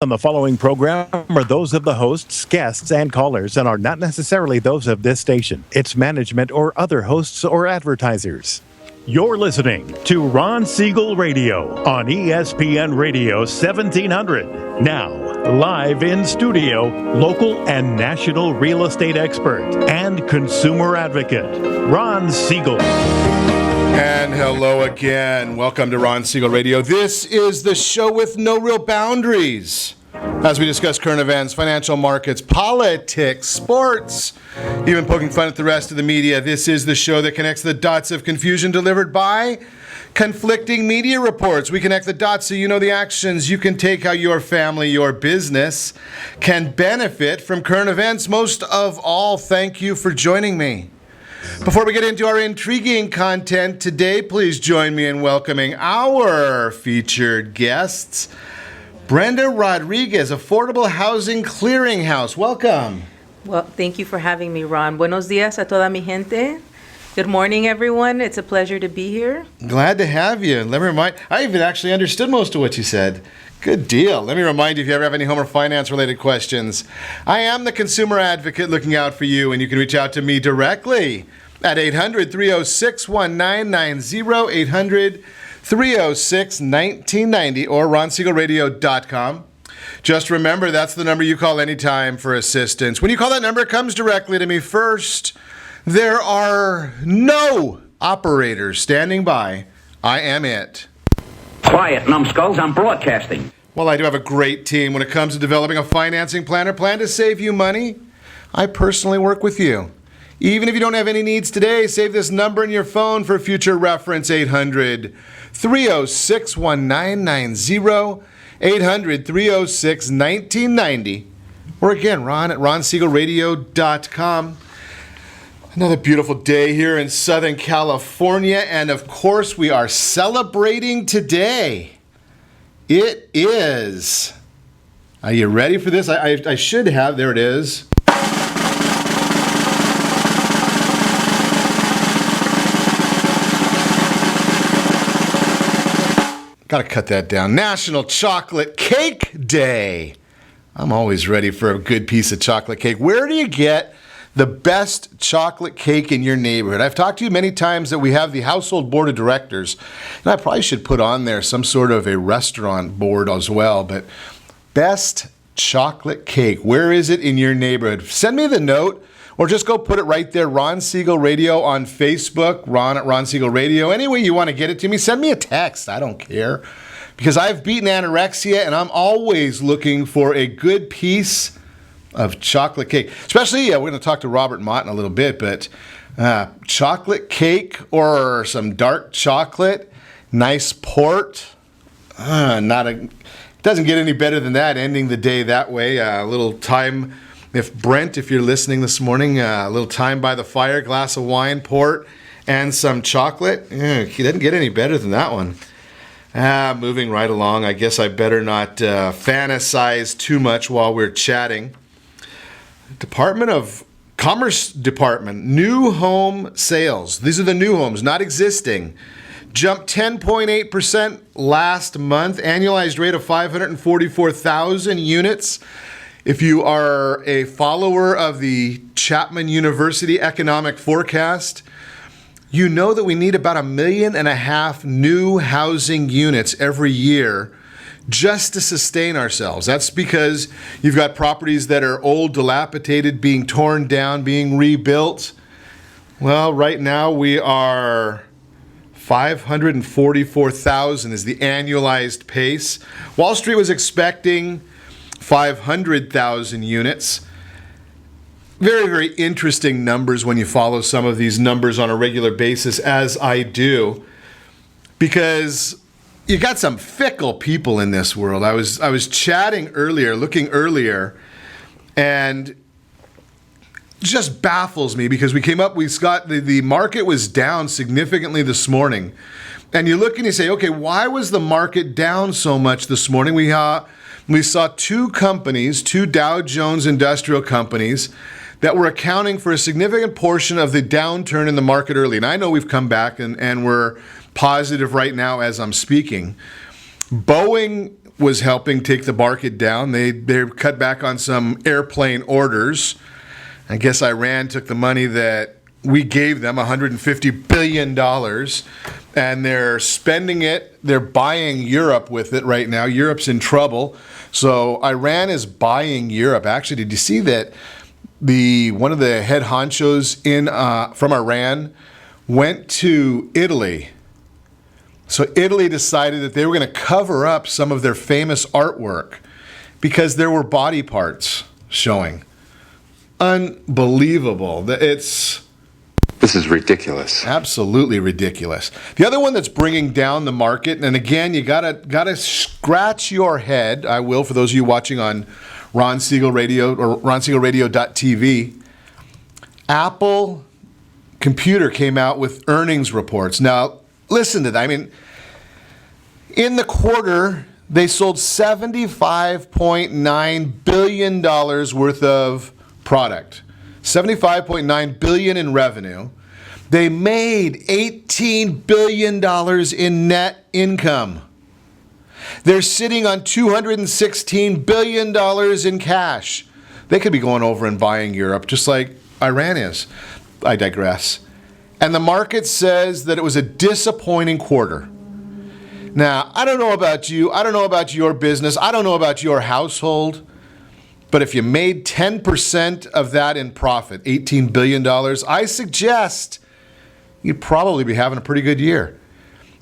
On the following program are those of the hosts, guests, and callers and are not necessarily those of this station, its management, or other hosts or advertisers. You're listening to Ron Siegel Radio on ESPN Radio 1700. Now, live in studio, local and national real estate expert and consumer advocate, Ron Siegel. And hello again. Welcome to Ron Siegel Radio. This is the show with no real boundaries as we discuss current events, financial markets, politics, sports, even poking fun at the rest of the media. This is the show that connects the dots of confusion delivered by conflicting media reports. We connect the dots so you know the actions you can take, how your family, your business can benefit from current events. Most of all, thank you for joining me. Before we get into our intriguing content today, please join me in welcoming our featured guests. Brenda Rodriguez, Affordable Housing Clearinghouse. Welcome. Well, thank you for having me, Ron. Buenos días a toda mi gente. Good morning, everyone. It's a pleasure to be here. Glad to have you. Let me remind, I even actually understood most of what you said. Good deal. Let me remind you, if you ever have any home or finance related questions, I am the consumer advocate looking out for you, and you can reach out to me directly at 800-306-1990, 800-306-1990, or ronsiegelradio.com. Just remember, that's the number you call anytime for assistance. When you call that number, it comes directly to me first. There are no operators standing by. I am it. Quiet, numbskulls, I'm broadcasting. Well, I do have a great team when it comes to developing a financing plan or plan to save you money. I personally work with you. Even if you don't have any needs today, save this number in your phone for future reference, 800-306-1990, 800-306-1990, or again, Ron at ronsiegelradio.com. Another beautiful day here in Southern California, and of course we are celebrating today. It is, are you ready for this? I should have, there it is. Gotta cut that down. National Chocolate Cake Day. I'm always ready for a good piece of chocolate cake. Where do you get the best chocolate cake in your neighborhood? I've talked to you many times that we have the household board of directors, and I probably should put on there some sort of a restaurant board as well, but best chocolate cake, where is it in your neighborhood? Send me the note, or just go put it right there, Ron Siegel Radio on Facebook, Ron at Ron Siegel Radio. Any way you want to get it to me, send me a text. I don't care. Because I've beaten anorexia, and I'm always looking for a good piece of chocolate cake. Especially, we're going to talk to Robert Mott in a little bit, but chocolate cake or some dark chocolate, nice port. It doesn't get any better than that, ending the day that way. A little time, if you're listening this morning, a little time by the fire, glass of wine, port, and some chocolate. It doesn't get any better than that one. Moving right along, I guess I better not fantasize too much while we're chatting. Department of Commerce Department, new home sales. These are the new homes, not existing. Jumped 10.8% last month, annualized rate of 544,000 units. If you are a follower of the Chapman University Economic Forecast, you know that we need about 1.5 million new housing units every year just to sustain ourselves. That's because you've got properties that are old, dilapidated, being torn down, being rebuilt. Well, right now we are 544,000 is the annualized pace. Wall Street was expecting 500,000 units. Very, very interesting numbers when you follow some of these numbers on a regular basis, as I do, because you got some fickle people in this world. I was looking earlier, and just baffles me because the market was down significantly this morning. And you look and you say, okay, why was the market down so much this morning? We saw two Dow Jones industrial companies that were accounting for a significant portion of the downturn in the market early. And I know we've come back and we're positive right now as I'm speaking. Boeing was helping take the market down. They cut back on some airplane orders. I guess Iran took the money that we gave them, $150 billion, and they're spending it. They're buying Europe with it right now. Europe's in trouble. So Iran is buying Europe. Actually, did you see that one of the head honchos from Iran went to Italy? So Italy decided that they were going to cover up some of their famous artwork because there were body parts showing. Unbelievable. This is ridiculous. Absolutely ridiculous. The other one that's bringing down the market, and again, you gotta scratch your head. I will, for those of you watching on Ron Siegel Radio or ronsiegelradio.tv. Apple Computer came out with earnings reports. Now, listen to that. I mean, in the quarter, they sold $75.9 billion worth of product. $75.9 billion in revenue. They made $18 billion in net income. They're sitting on $216 billion in cash. They could be going over and buying Europe just like Iran is. I digress. And the market says that it was a disappointing quarter. Now, I don't know about you. I don't know about your business. I don't know about your household. But if you made 10% of that in profit, $18 billion, I suggest you'd probably be having a pretty good year.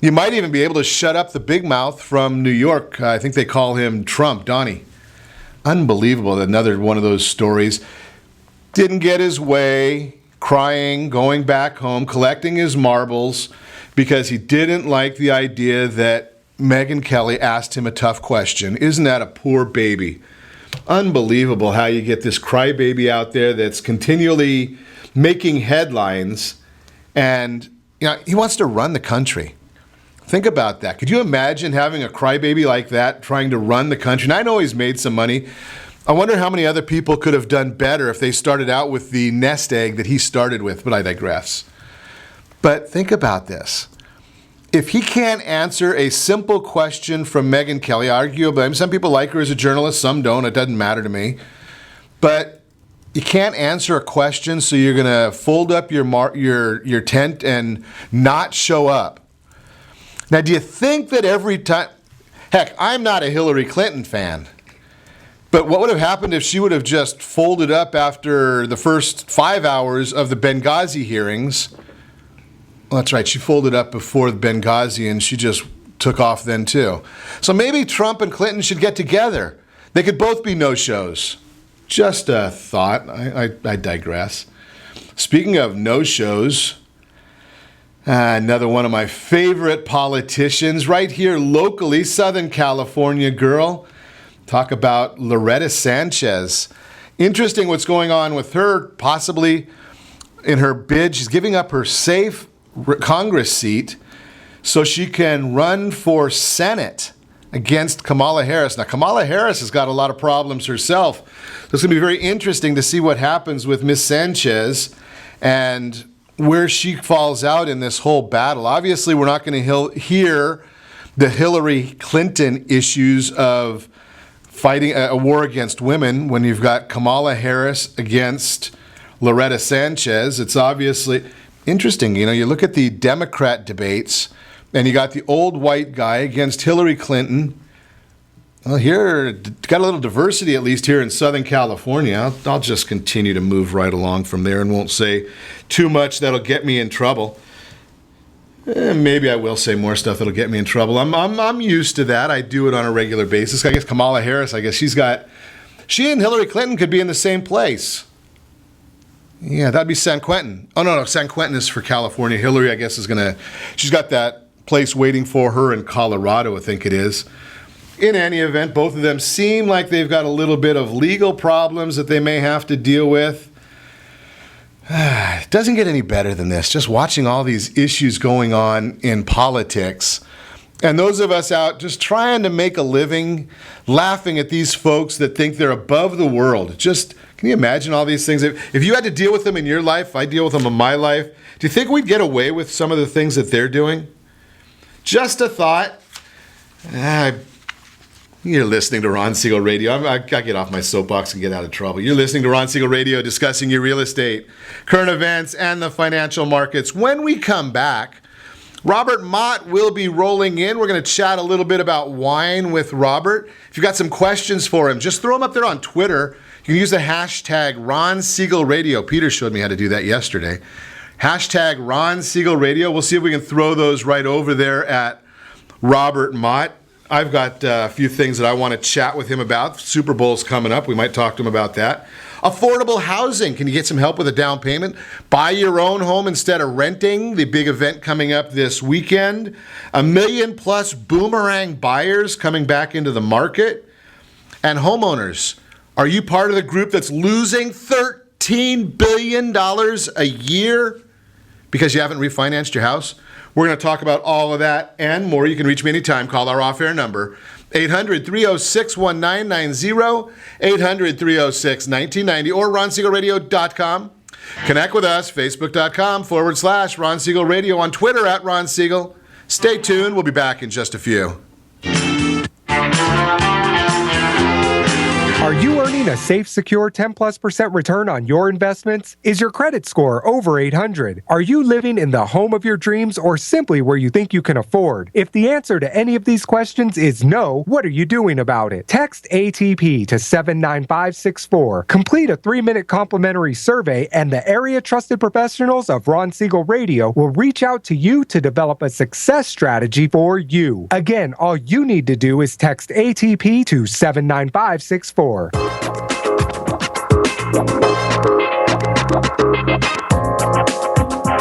You might even be able to shut up the big mouth from New York. I think they call him Trump, Donnie. Unbelievable. Another one of those stories. Didn't get his way, crying, going back home, collecting his marbles because he didn't like the idea that Megyn Kelly asked him a tough question. Isn't that a poor baby? Unbelievable how you get this crybaby out there that's continually making headlines, and he wants to run the country. Think about that. Could you imagine having a crybaby like that trying to run the country? And I know he's made some money. I wonder how many other people could have done better if they started out with the nest egg that he started with, but I digress. But think about this. If he can't answer a simple question from Megyn Kelly, arguably, some people like her as a journalist, some don't, it doesn't matter to me. But you can't answer a question, so you're going to fold up your tent and not show up. Now, do you think that every time, heck, I'm not a Hillary Clinton fan, but what would have happened if she would have just folded up after the first 5 hours of the Benghazi hearings? Well, that's right. She folded up before the Benghazi, and she just took off then, too. So maybe Trump and Clinton should get together. They could both be no-shows. Just a thought. I digress. Speaking of no-shows, another one of my favorite politicians right here locally, Southern California girl. Talk about Loretta Sanchez. Interesting what's going on with her, possibly in her bid. She's giving up her safe Congress seat so she can run for Senate against Kamala Harris. Now, Kamala Harris has got a lot of problems herself. So it's going to be very interesting to see what happens with Miss Sanchez and where she falls out in this whole battle. Obviously, we're not going to hear the Hillary Clinton issues of fighting a war against women when you've got Kamala Harris against Loretta Sanchez. It's obviously interesting. You look at the Democrat debates, and you got the old white guy against Hillary Clinton. Well, here, got a little diversity, at least here in Southern California. I'll just continue to move right along from there and won't say too much that'll get me in trouble. Maybe I will say more stuff that'll get me in trouble. I'm used to that. I do it on a regular basis. I guess Kamala Harris, she and Hillary Clinton could be in the same place. Yeah, that'd be San Quentin. Oh, no, San Quentin is for California. Hillary, I guess, she's got that place waiting for her in Colorado, I think it is. In any event, both of them seem like they've got a little bit of legal problems that they may have to deal with. It doesn't get any better than this, just watching all these issues going on in politics. And those of us out just trying to make a living, laughing at these folks that think they're above the world. Just, can you imagine all these things? If you had to deal with them in your life, I deal with them in my life, do you think we'd get away with some of the things that they're doing? Just a thought. You're listening to Ron Siegel Radio. I get off my soapbox and get out of trouble. You're listening to Ron Siegel Radio, discussing your real estate, current events, and the financial markets. When we come back, Robert Mott will be rolling in. We're going to chat a little bit about wine with Robert. If you've got some questions for him, just throw them up there on Twitter. You can use the hashtag Ron Siegel Radio. Peter showed me how to do that yesterday. Hashtag Ron Siegel Radio. We'll see if we can throw those right over there at Robert Mott. I've got a few things that I want to chat with him about. Super Bowl's coming up. We might talk to him about that. Affordable housing. Can you get some help with a down payment? Buy your own home instead of renting. The big event coming up this weekend. 1 million plus Boomerang buyers coming back into the market. And homeowners. Are you part of the group that's losing $13 billion a year because you haven't refinanced your house? We're going to talk about all of that and more. You can reach me anytime. Call our off-air number, 800-306-1990, 800-306-1990, or RonSiegelRadio.com. Connect with us, Facebook.com/Ron Siegel Radio, on Twitter @Ron Siegel. Stay tuned. We'll be back in just a few. Are you earning a safe, secure 10+% return on your investments? Is your credit score over 800? Are you living in the home of your dreams or simply where you think you can afford? If the answer to any of these questions is no, what are you doing about it? Text ATP to 79564. Complete a 3-minute complimentary survey and the area trusted professionals of Ron Siegel Radio will reach out to you to develop a success strategy for you. Again, all you need to do is text ATP to 79564.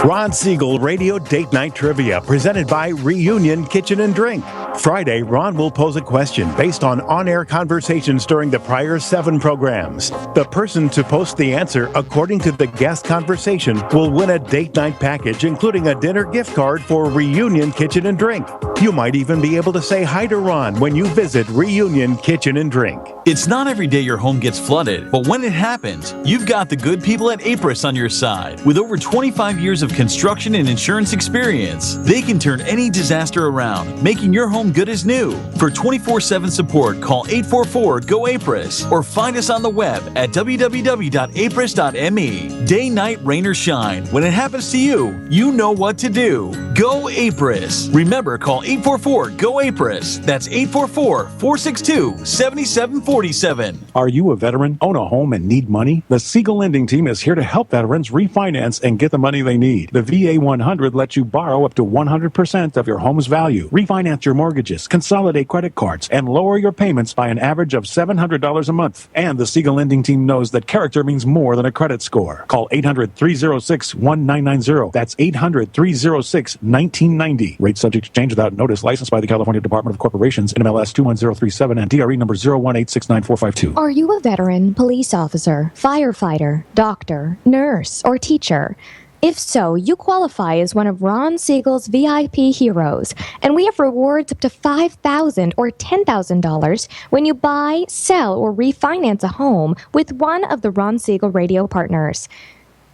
Ron Siegel Radio Date Night Trivia, presented by Reunion Kitchen and Drink. Friday, Ron will pose a question based on-air conversations during the prior 7 programs. The person to post the answer according to the guest conversation will win a date night package, including a dinner gift card for Reunion Kitchen and Drink. You might even be able to say hi to Ron when you visit Reunion Kitchen and Drink. It's not every day your home gets flooded, but when it happens, you've got the good people at Apris on your side. With over 25 years of construction and insurance experience, they can turn any disaster around, making your home good as new. For 24/7 support, call 844-GO-APRIS or find us on the web at www.apris.me. Day, night, rain, or shine, when it happens to you, you know what to do. Go Apris. Remember, call 844-GO-APRIS. That's 844-462-7747. Are you a veteran, own a home, and need money? The Siegel Lending Team is here to help veterans refinance and get the money they need. The VA 100 lets you borrow up to 100% of your home's value, refinance your mortgages, consolidate credit cards, and lower your payments by an average of $700 a month. And the Siegel Lending Team knows that character means more than a credit score. Call 800-306-1990. That's 800-306-1990. Rate subject to change without notice. Licensed by the California Department of Corporations, NMLS 21037, and DRE number 018694452. Are you a veteran, police officer, firefighter, doctor, nurse, or teacher? If so, you qualify as one of Ron Siegel's VIP heroes, and we have rewards up to $5,000 or $10,000 when you buy, sell, or refinance a home with one of the Ron Siegel Radio partners.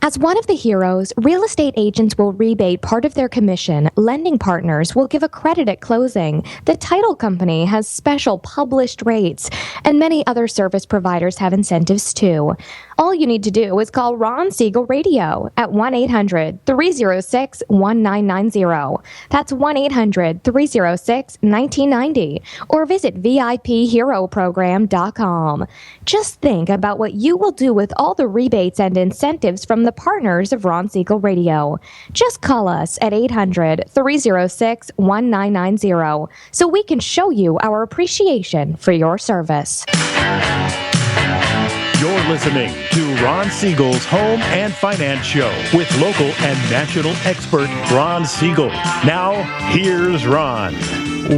As one of the heroes, real estate agents will rebate part of their commission, lending partners will give a credit at closing, the title company has special published rates, and many other service providers have incentives too. All you need to do is call Ron Siegel Radio at 1-800-306-1990. That's 1-800-306-1990. Or visit VIPHeroProgram.com. Just think about what you will do with all the rebates and incentives from the partners of Ron Siegel Radio. Just call us at 800-306-1990 so we can show you our appreciation for your service. You're listening to Ron Siegel's Home and Finance Show with local and national expert Ron Siegel. Now, here's Ron.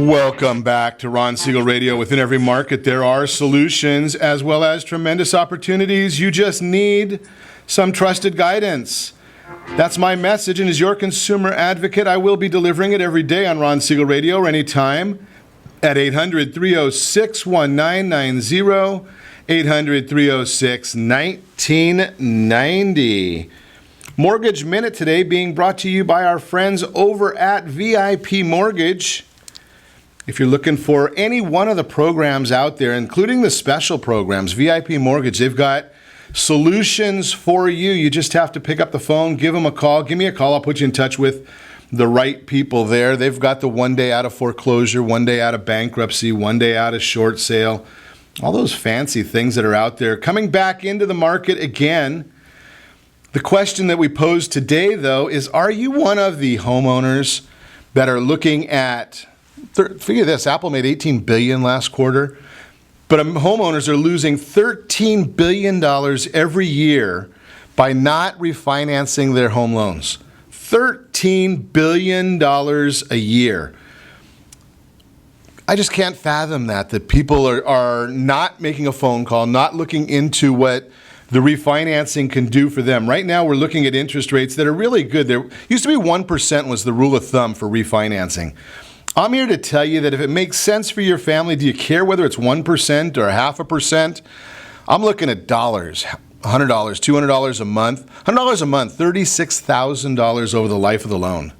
Welcome back to Ron Siegel Radio. Within every market, there are solutions as well as tremendous opportunities. You just need some trusted guidance. That's my message, and as your consumer advocate, I will be delivering it every day on Ron Siegel Radio or anytime at 800-306-1990. 800-306-1990. Mortgage Minute today being brought to you by our friends over at VIP Mortgage. If you're looking for any one of the programs out there, including the special programs, VIP Mortgage, they've got solutions for you. You just have to pick up the phone, give them a call. Give me a call. I'll put you in touch with the right people there. They've got the 1 day out of foreclosure, 1 day out of bankruptcy, 1 day out of short sale, all those fancy things that are out there. Coming back into the market again. The question that we posed today, though, is are you one of the homeowners that are looking at, figure this, Apple made $18 billion last quarter, but homeowners are losing $13 billion every year by not refinancing their home loans. $13 billion a year. I just can't fathom that people are not making a phone call, not looking into what the refinancing can do for them. Right now, we're looking at interest rates that are really good. There used to be 1% was the rule of thumb for refinancing. I'm here to tell you that if it makes sense for your family, do you care whether it's 1% or 0.5%? I'm looking at dollars, $100, $200 a month. $100 a month, $36,000 over the life of the loan.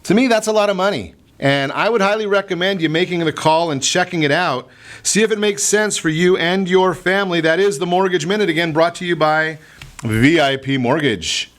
To me, that's a lot of money. And I would highly recommend you making the call and checking it out. See if it makes sense for you and your family. That is the Mortgage Minute, again, brought to you by VIP Mortgage.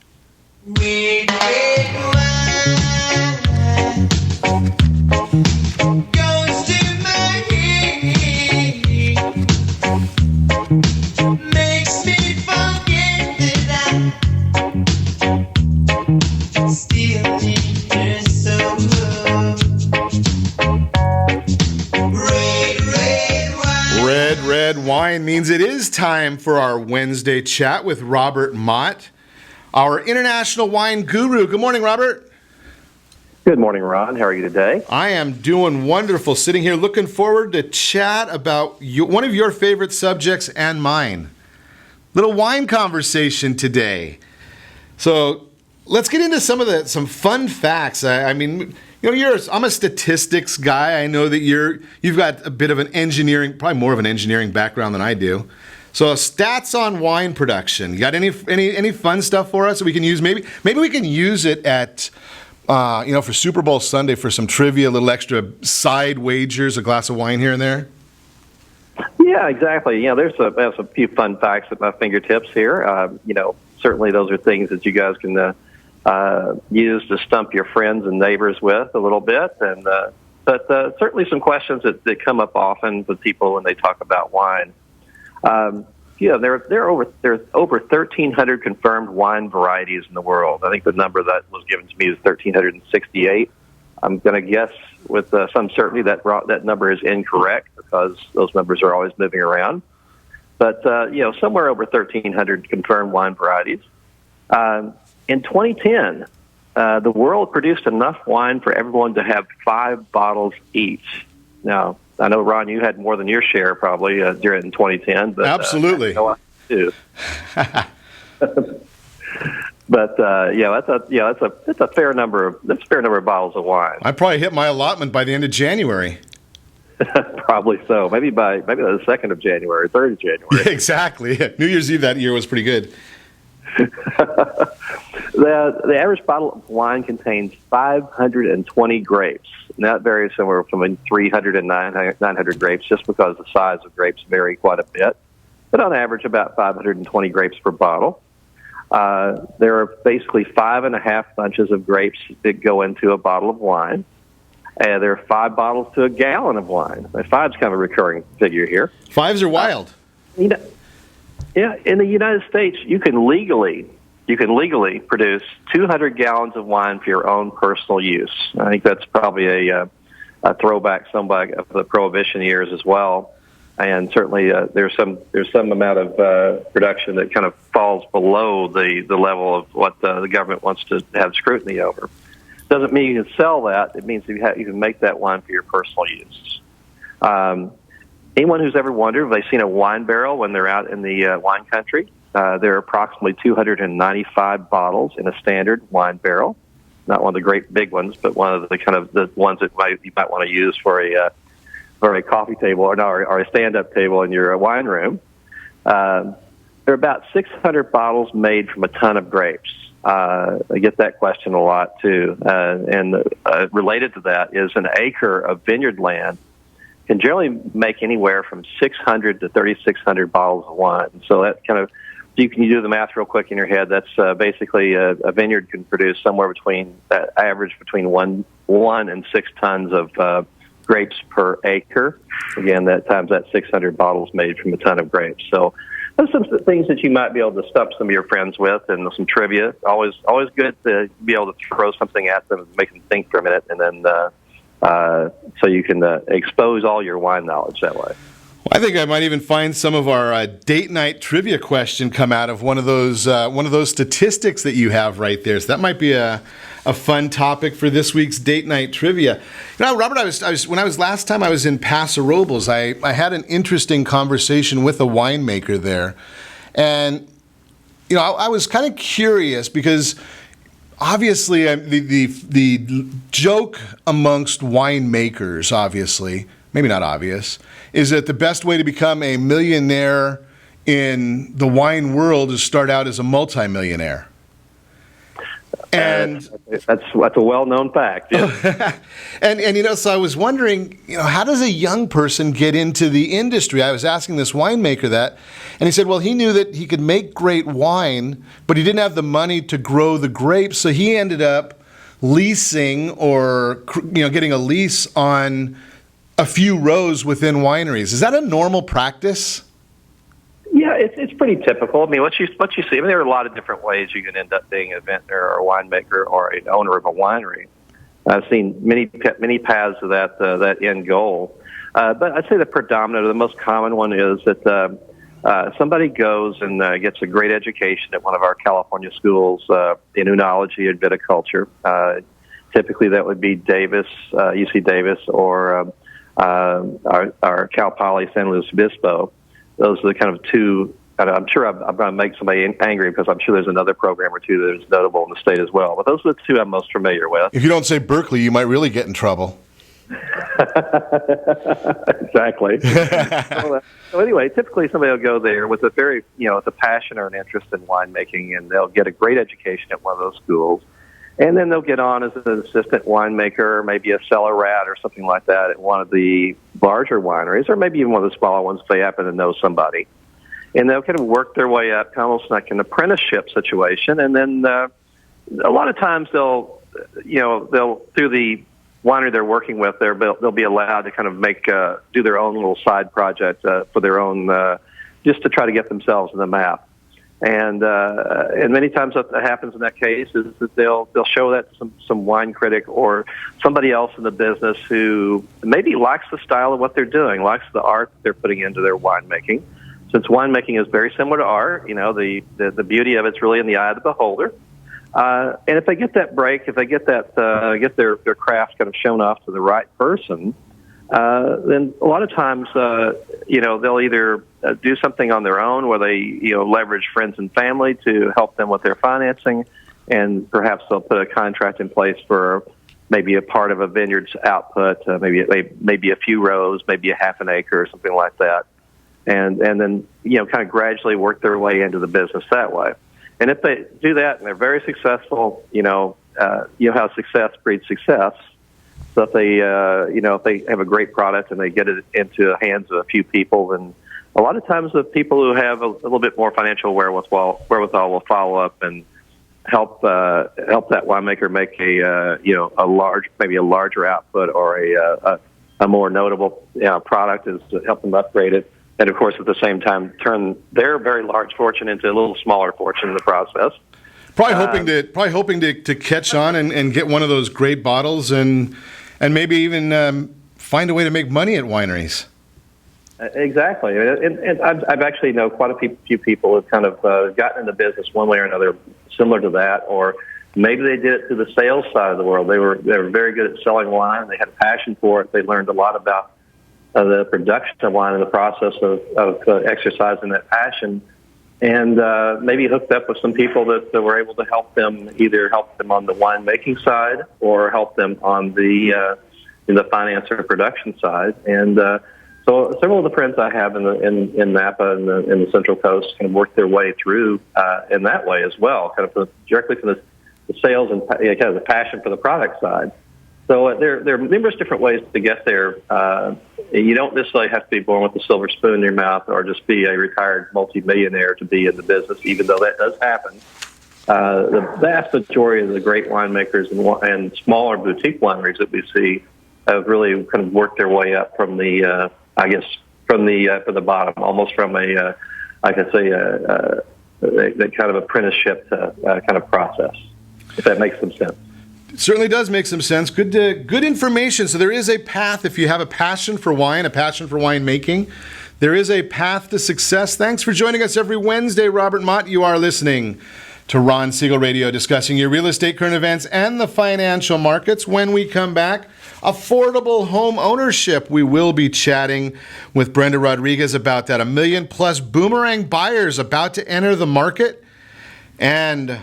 Red wine means it is time for our Wednesday chat with Robert Mott, our international wine guru. Good morning, Robert. Good morning, Ron. How are you today? I am doing wonderful. Sitting here looking forward to chat about one of your favorite subjects and mine. Little wine conversation today. So let's get into some fun facts. I mean, I'm a statistics guy. I know that you've got a bit of an engineering, probably more of an engineering background than I do. So stats on wine production. You got any fun stuff for us that we can use? Maybe we can use it at for Super Bowl Sunday for some trivia, a little extra side wagers, a glass of wine here and there. Yeah, exactly. There's a few fun facts at my fingertips here. Certainly those are things that you guys can use to stump your friends and neighbors with a little bit, but certainly some questions that come up often with people when they talk about wine. There are over 1,300 confirmed wine varieties in the world. I think the number that was given to me is 1,368. I'm going to guess with some certainty that number is incorrect because those numbers are always moving around. But somewhere over 1,300 confirmed wine varieties. In 2010, the world produced enough wine for everyone to have 5 bottles each. Now, I know, Ron, you had more than your share probably during 2010. But, absolutely. I do. But that's a fair number of bottles of wine. I probably hit my allotment by the end of January. Probably so. Maybe the 2nd of January, 3rd of January. Exactly. New Year's Eve that year was pretty good. The average bottle of wine contains 520 grapes, and that varies somewhere from 300 and 900 grapes, just because the size of grapes vary quite a bit. But on average, about 520 grapes per bottle. There are basically 5.5 bunches of grapes that go into a bottle of wine. There are 5 bottles to a gallon of wine. 5's kind of a recurring figure here. 5s are wild. Yeah, in the United States, you can legally produce 200 gallons of wine for your own personal use. I think that's probably a throwback somewhat of the Prohibition years as well. And certainly there's some amount of production that kind of falls below the level of what the government wants to have scrutiny over. Doesn't mean you can sell that. It means you can make that wine for your personal use. Anyone who's ever wondered if they've seen a wine barrel when they're out in the wine country, there are approximately 295 bottles in a standard wine barrel. Not one of the great big ones, but one of the ones that you might want to use for a coffee table or a stand-up table in your wine room. There are about 600 bottles made from a ton of grapes. I get that question a lot too, and related to that is an acre of vineyard land can generally make anywhere from 600 to 3,600 bottles of wine. So that kind of, you can do the math real quick in your head. That's basically a vineyard can produce somewhere between average between 1 and 6 tons of grapes per acre. Again, that times that 600 bottles made from a ton of grapes. So those are some things that you might be able to stump some of your friends with, and some trivia. Always good to be able to throw something at them and make them think for a minute, and then so you can expose all your wine knowledge that way. I think I might even find some of our date night trivia question come out of one of those statistics that you have right there. So that might be a fun topic for this week's date night trivia. You know, Robert, I was when I was last time I was in Paso Robles, I had an interesting conversation with a winemaker there, and you know, I was kind of curious because obviously the joke amongst winemakers, obviously. Maybe not obvious, is that the best way to become a millionaire in the wine world is start out as a multimillionaire. And that's a well-known fact. Yeah. and you know, so I was wondering, you know, how does a young person get into the industry? I was asking this winemaker that, and he said, well, he knew that he could make great wine, but he didn't have the money to grow the grapes, so he ended up leasing or, you know, getting a lease on a few rows within wineries. Is that a normal practice? Yeah, it's pretty typical. I mean, what you see, I mean, there are a lot of different ways you can end up being a vintner or a winemaker or an owner of a winery. I've seen many paths to that end goal. But I'd say the predominant or the most common one is that somebody goes and gets a great education at one of our California schools in oenology and viticulture. Typically, that would be Davis, UC Davis, or our Cal Poly San Luis Obispo. Those are the kind of two. I'm sure I'm going to make somebody angry because I'm sure there's another program or two that is notable in the state as well. But those are the two I'm most familiar with. If you don't say Berkeley, you might really get in trouble. Exactly. So anyway, typically somebody will go there with a very, with a passion or an interest in winemaking, and they'll get a great education at one of those schools. And then they'll get on as an assistant winemaker, maybe a cellar rat or something like that at one of the larger wineries, or maybe even one of the smaller ones if they happen to know somebody. And they'll kind of work their way up, kind of almost like an apprenticeship situation. And then a lot of times they'll through the winery they're working with, they'll be allowed to kind of do their own little side project for their own, just to try to get themselves in the map. And many times what happens in that case is that they'll show that to some wine critic or somebody else in the business who maybe likes the style of what they're doing, likes the art that they're putting into their winemaking. Since winemaking is very similar to art, the beauty of it's really in the eye of the beholder. And if they get that break, if they get that get their craft kind of shown off to the right person, then a lot of times they'll either do something on their own where they leverage friends and family to help them with their financing, and perhaps they'll put a contract in place for maybe a part of a vineyard's output, maybe a few rows, maybe a half an acre or something like that, and then kind of gradually work their way into the business that way. And if they do that and they're very successful, how success breeds success. So if they, if they have a great product and they get it into the hands of a few people, then a lot of times the people who have a little bit more financial wherewithal will follow up and help that winemaker make maybe a larger output or a more notable product, is to help them upgrade it. And of course, at the same time, turn their very large fortune into a little smaller fortune in the process. Probably hoping to catch on and get one of those great bottles and maybe even find a way to make money at wineries. Exactly, and I've actually know quite a few people who have kind of gotten into business one way or another, similar to that, or maybe they did it through the sales side of the world. They were very good at selling wine. They had a passion for it. They learned a lot about the production of wine and the process of exercising that passion, and maybe hooked up with some people that were able to either help them on the winemaking side or help them on the finance or production side. And so several of the friends I have in Napa and in the Central Coast kind of work their way through in that way as well, kind of directly from the sales and kind of the passion for the product side. So there are numerous different ways to get there you don't necessarily have to be born with a silver spoon in your mouth or just be a retired multimillionaire to be in the business, even though that does happen. The vast majority of the great winemakers and smaller boutique wineries that we see have really kind of worked their way up from the, from the bottom, almost from a, like I say, that kind of apprenticeship kind of process, if that makes some sense. It certainly does make some sense. Good information. So there is a path if you have a passion for wine, a passion for winemaking. There is a path to success. Thanks for joining us every Wednesday, Robert Mott. You are listening to Ron Siegel Radio, discussing your real estate, current events, and the financial markets. When we come back, affordable home ownership. We will be chatting with Brenda Rodriguez about that. 1 million plus Boomerang buyers about to enter the market. And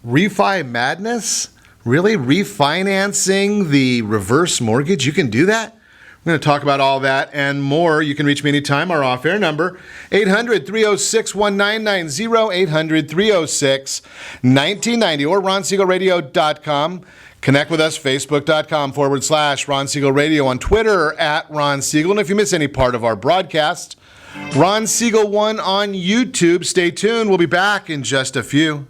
refi madness? Really? Refinancing the reverse mortgage? You can do that? We're going to talk about all that and more. You can reach me anytime. Our off-air number, 800-306-1990, 800-306-1990, or RonSiegelRadio.com. Connect with us, Facebook.com/Ron Siegel Radio, on Twitter @Ron Siegel. And if you miss any part of our broadcast, Ron Siegel 1 on YouTube. Stay tuned. We'll be back in just a few.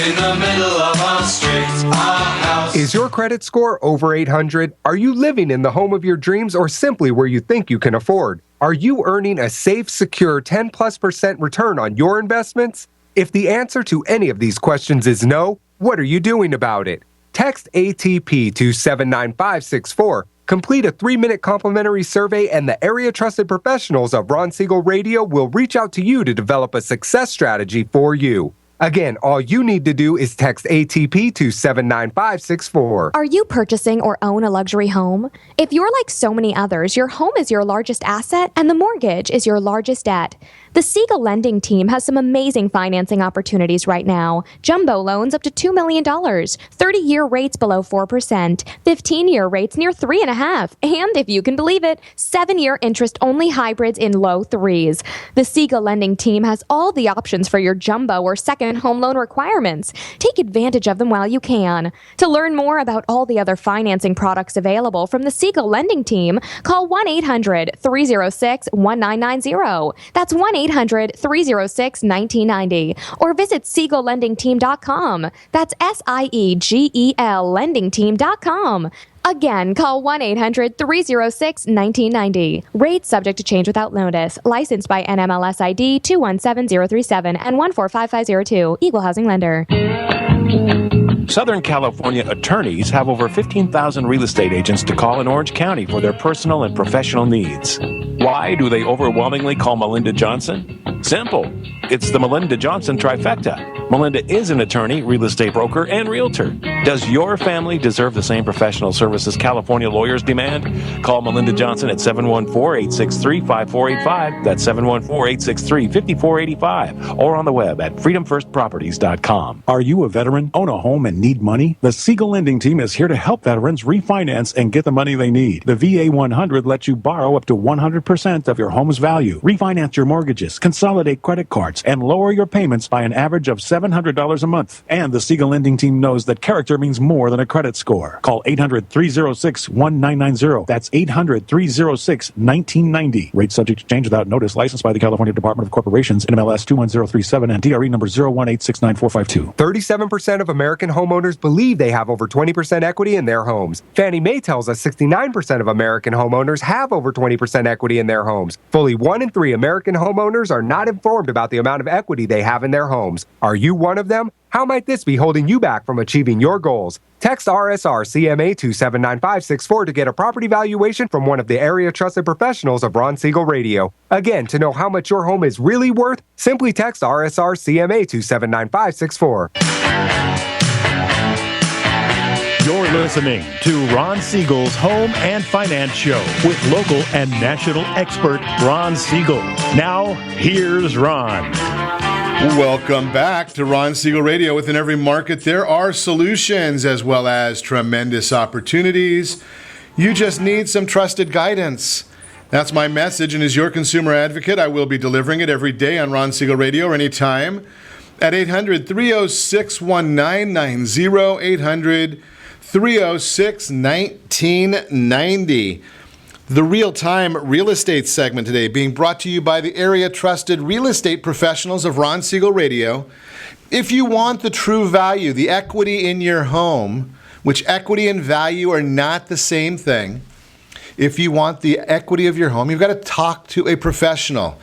In the middle of our street, our house. Is your credit score over 800? Are you living in the home of your dreams or simply where you think you can afford? Are you earning a safe, secure 10+% return on your investments? If the answer to any of these questions is no, what are you doing about it? Text ATP to 79564. Complete a 3-minute complimentary survey, and the area trusted professionals of Ron Siegel Radio will reach out to you to develop a success strategy for you. Again, all you need to do is text ATP to 79564. Are you purchasing or own a luxury home? If you're like so many others, your home is your largest asset and the mortgage is your largest debt. The Siegel lending team has some amazing financing opportunities right now. Jumbo loans up to $2 million, 30-year rates below 4%, 15-year rates near 3.5%, and if you can believe it, 7-year interest-only hybrids in low 3s. The Siegel lending team has all the options for your jumbo or second home loan requirements. Take advantage of them while you can. To learn more about all the other financing products available from the Siegel lending team, call 1-800-306-1990. That's 1-800-306-1990. Or visit SiegelLendingTeam.com. That's SIEGEL lendingteam.com. Again, call 1-800-306-1990. Rates subject to change without notice. Licensed by NMLS ID 217037 and 145502. Equal housing lender. Southern California attorneys have over 15,000 real estate agents to call in Orange County for their personal and professional needs. Why do they overwhelmingly call Melinda Johnson? Simple. It's the Melinda Johnson trifecta. Melinda is an attorney, real estate broker, and realtor. Does your family deserve the same professional services California lawyers demand? Call Melinda Johnson at 714-863-5485. That's 714-863-5485. Or on the web at freedomfirstproperties.com. Are you a veteran, own a home, and need money? The Siegel Lending Team is here to help veterans refinance and get the money they need. The VA 100 lets you borrow up to 100% of your home's value, refinance your mortgages, consolidate credit cards, and lower your payments by an average of $700 a month. And the Siegel Lending Team knows that character means more than a credit score. Call 800-306-1990. That's 800-306-1990. Rate subject to change without notice. Licensed by the California Department of Corporations, NMLS 21037, and DRE number 018694452. 37% of American homeowners believe they have over 20% equity in their homes. Fannie Mae tells us 69% of American homeowners have over 20% equity in their homes. Fully 1 in 3 American homeowners are not informed about the amount of equity they have in their homes. Are you one of them? How might this be holding you back from achieving your goals? Text RSR CMA to 79564 to get a property valuation from one of the area trusted professionals of Ron Siegel Radio. Again, to know how much your home is really worth, simply text RSR CMA to 79564. You're listening to Ron Siegel's Home and Finance Show with local and national expert Ron Siegel. Now, here's Ron. Welcome back to Ron Siegel Radio. Within every market, there are solutions as well as tremendous opportunities. You just need some trusted guidance. That's my message, and as your consumer advocate, I will be delivering it every day on Ron Siegel Radio or anytime at 800-306-1990, 306-1990. The real-time real estate segment today being brought to you by the area-trusted real estate professionals of Ron Siegel Radio. If you want the true value, the equity in your home, which equity and value are not the same thing, if you want the equity of your home, you've got to talk to a professional.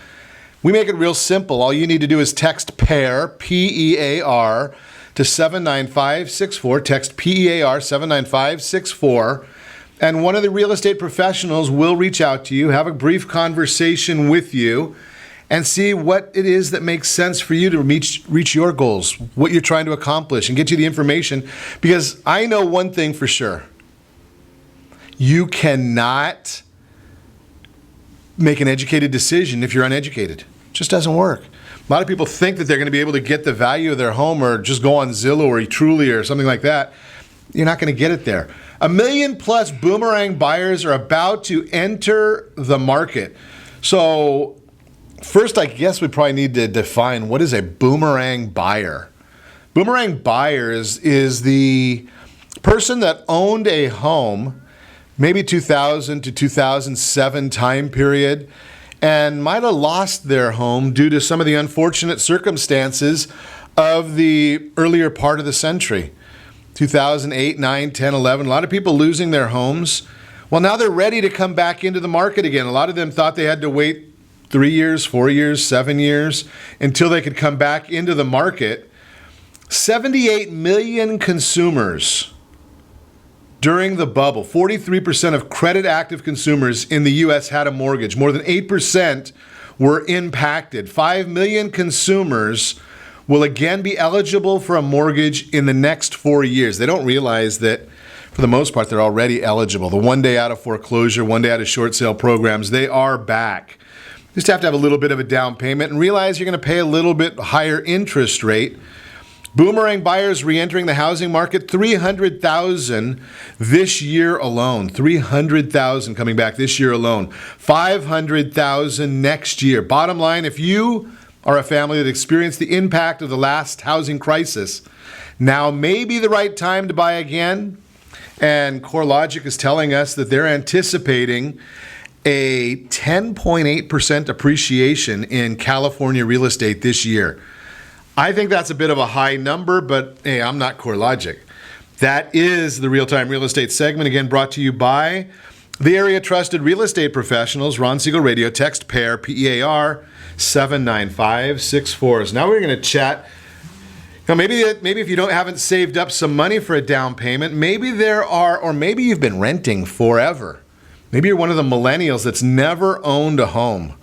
We make it real simple. All you need to do is text PAIR, P-E-A-R, to 79564. Text PEAR 79564. And one of the real estate professionals will reach out to you, have a brief conversation with you, and see what it is that makes sense for you to reach your goals, what you're trying to accomplish, and get you the information. Because I know one thing for sure. You cannot make an educated decision if you're uneducated. It just doesn't work. A lot of people think that they're going to be able to get the value of their home or just go on Zillow or Truly or something like that. You're not going to get it there. 1 million plus Boomerang buyers are about to enter the market. So first, I guess we probably need to define what is a Boomerang buyer. Boomerang buyers is the person that owned a home, maybe 2000 to 2007 time period, and might have lost their home due to some of the unfortunate circumstances of the earlier part of the century. 2008, 9, 10, 11, a lot of people losing their homes. Well, now they're ready to come back into the market again. A lot of them thought they had to wait 3 years, 4 years, 7 years until they could come back into the market. 78 million consumers during the bubble. 43% of credit-active consumers in the U.S. had a mortgage. More than 8% were impacted. 5 million consumers will again be eligible for a mortgage in the next 4 years. They don't realize that, for the most part, they're already eligible. The 1 day out of foreclosure, 1 day out of short sale programs, they are back. You just have to have a little bit of a down payment and realize you're going to pay a little bit higher interest rate. Boomerang buyers re-entering the housing market, 300,000 this year alone. 300,000 coming back this year alone. 500,000 next year. Bottom line, if you are a family that experienced the impact of the last housing crisis, now may be the right time to buy again. And CoreLogic is telling us that they're anticipating a 10.8% appreciation in California real estate this year. I think that's a bit of a high number, but hey, I'm not CoreLogic. That is the Real-Time Real Estate segment, again brought to you by the area trusted real estate professionals, Ron Siegel Radio. Text PAIR, P-E-A-R, 79564. So now we're going to chat. Now maybe if you haven't saved up some money for a down payment, maybe there are, or maybe you've been renting forever. Maybe you're one of the millennials that's never owned a home.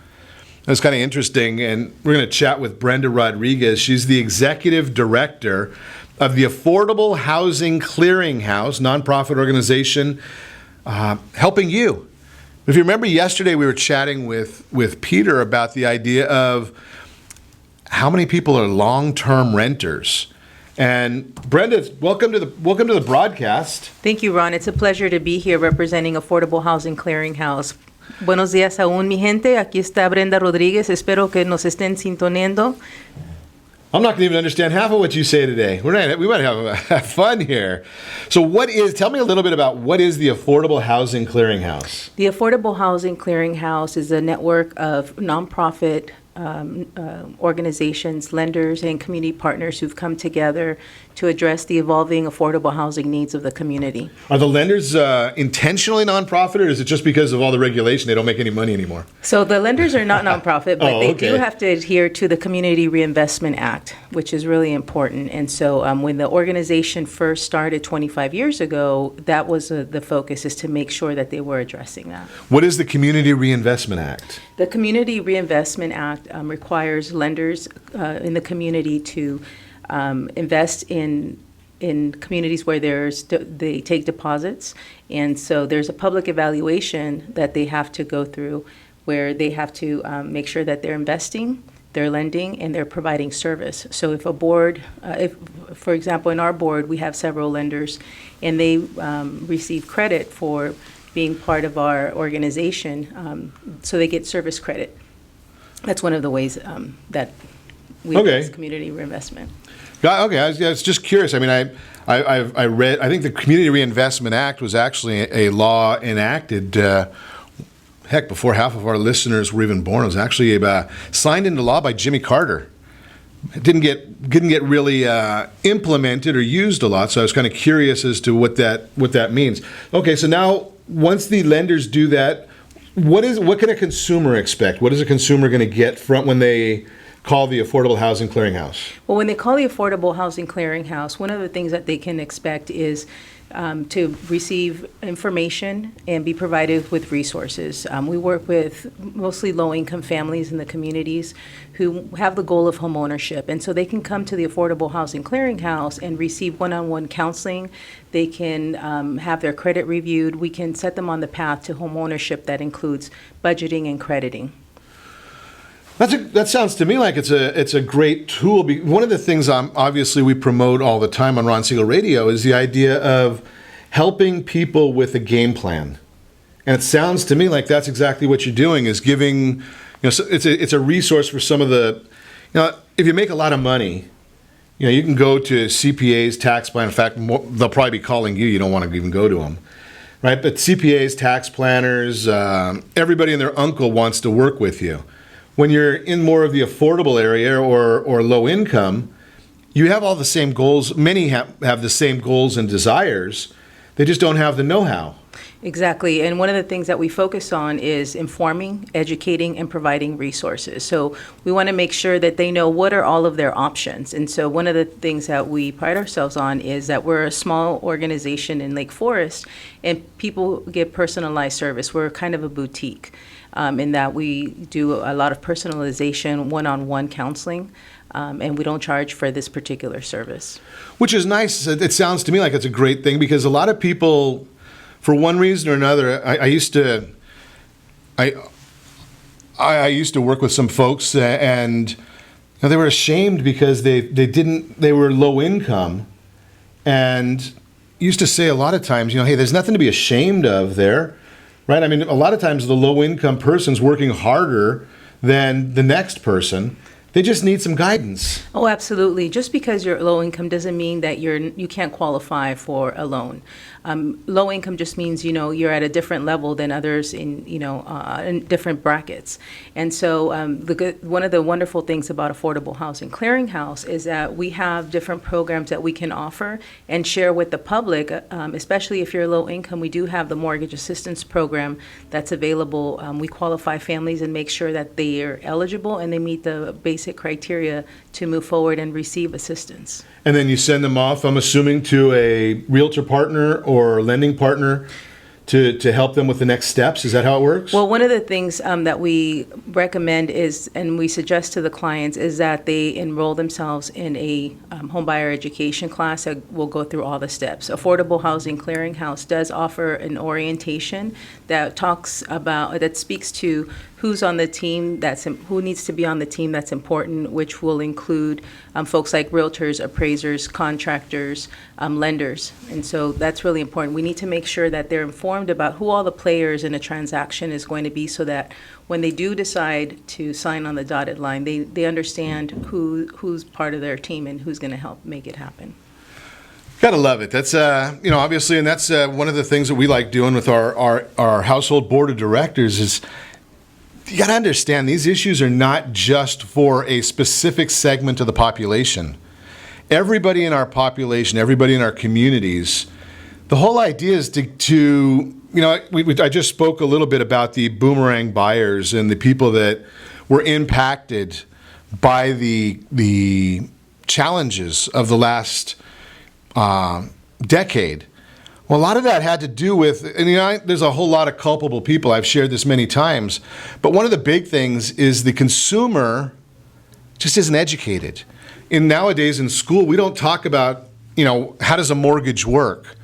That's kind of interesting, and we're going to chat with Brenda Rodriguez. She's the executive director of the Affordable Housing Clearinghouse, nonprofit organization, helping you. If you remember yesterday, we were chatting with Peter about the idea of how many people are long-term renters. And Brenda, welcome to the broadcast. Thank you, Ron. It's a pleasure to be here representing Affordable Housing Clearinghouse. Buenos días aún, mi gente. Aquí está Brenda Rodriguez. Espero que nos estén sintonando. I'm not going to even understand half of what you say today. We might have fun here. So tell me a little bit about what is the Affordable Housing Clearinghouse? The Affordable Housing Clearinghouse is a network of nonprofit organizations, lenders, and community partners who've come together to address the evolving affordable housing needs of the community. Are the lenders intentionally nonprofit, or is it just because of all the regulation they don't make any money anymore? So the lenders are not nonprofit, but they do have to adhere to the Community Reinvestment Act, which is really important. And so when the organization first started 25 years ago, that was the focus, is to make sure that they were addressing that. What is the Community Reinvestment Act? The Community Reinvestment Act requires lenders in the community to invest in communities where they take deposits. And so there's a public evaluation that they have to go through where they have to make sure that they're investing, they're lending, and they're providing service. So if a board, for example, in our board, we have several lenders, and they receive credit for being part of our organization, so they get service credit. That's one of the ways that we use community reinvestment. Okay, I was just curious. I mean, I read. I think the Community Reinvestment Act was actually a law enacted. Heck, before half of our listeners were even born. It was actually signed into law by Jimmy Carter. It didn't get really implemented or used a lot. So I was kind of curious as to what that means. Okay, so now once the lenders do that, what can a consumer expect? What is a consumer going to get from when they call the Affordable Housing Clearinghouse? Well, when they call the Affordable Housing Clearinghouse, one of the things that they can expect is to receive information and be provided with resources. We work with mostly low-income families in the communities who have the goal of homeownership, and so they can come to the Affordable Housing Clearinghouse and receive one-on-one counseling. They can have their credit reviewed. We can set them on the path to homeownership that includes budgeting and crediting. That sounds to me like it's a great tool. One of the things obviously we promote all the time on Ron Siegel Radio is the idea of helping people with a game plan. And it sounds to me like that's exactly what you're doing, is giving, it's a resource for some of the, if you make a lot of money, you can go to CPAs, tax plan. In fact, they'll probably be calling you. You don't want to even go to them, right? But CPAs, tax planners, everybody and their uncle wants to work with you. When you're in more of the affordable area or low income, you have all the same goals. Many have the same goals and desires. They just don't have the know-how. Exactly. And one of the things that we focus on is informing, educating, and providing resources. So we want to make sure that they know what are all of their options. And so one of the things that we pride ourselves on is that we're a small organization in Lake Forest, and people get personalized service. We're kind of a boutique. In that we do a lot of personalization, one-on-one counseling, and we don't charge for this particular service. Which is nice. It sounds to me like it's a great thing, because a lot of people, for one reason or another, I used to work with some folks, and they were ashamed because they were low income, and used to say a lot of times, hey, there's nothing to be ashamed of there. Right? I mean, a lot of times the low-income person's working harder than the next person. They just need some guidance. Oh, absolutely. Just because you're low income doesn't mean that you can't qualify for a loan. Low income just means, you're at a different level than others in different brackets. And so one of the wonderful things about Affordable Housing Clearinghouse is that we have different programs that we can offer and share with the public, especially if you're low income. We do have the mortgage assistance program that's available. We qualify families and make sure that they are eligible and they meet the basic criteria to move forward and receive assistance. And then you send them off, I'm assuming, to a realtor partner or lending partner to help them with the next steps. Is that how it works? Well, one of the things that we recommend is, and we suggest to the clients, is that they enroll themselves in a home buyer education class that will go through all the steps. Affordable Housing Clearinghouse does offer an orientation that speaks to who's on the team, who needs to be on the team that's important, which will include folks like realtors, appraisers, contractors, lenders. And so that's really important. We need to make sure that they're informed about who all the players in a transaction is going to be, so that when they do decide to sign on the dotted line, they understand who's part of their team and who's going to help make it happen. Gotta love it. That's obviously, and that's one of the things that we like doing with our household board of directors is, you got to understand, these issues are not just for a specific segment of the population. Everybody in our population, everybody in our communities, the whole idea is I just spoke a little bit about the Boomerang buyers and the people that were impacted by the challenges of the last decade. Well, a lot of that had to do with, and there's a whole lot of culpable people. I've shared this many times. But one of the big things is the consumer just isn't educated. Nowadays in school, we don't talk about, how does a mortgage work?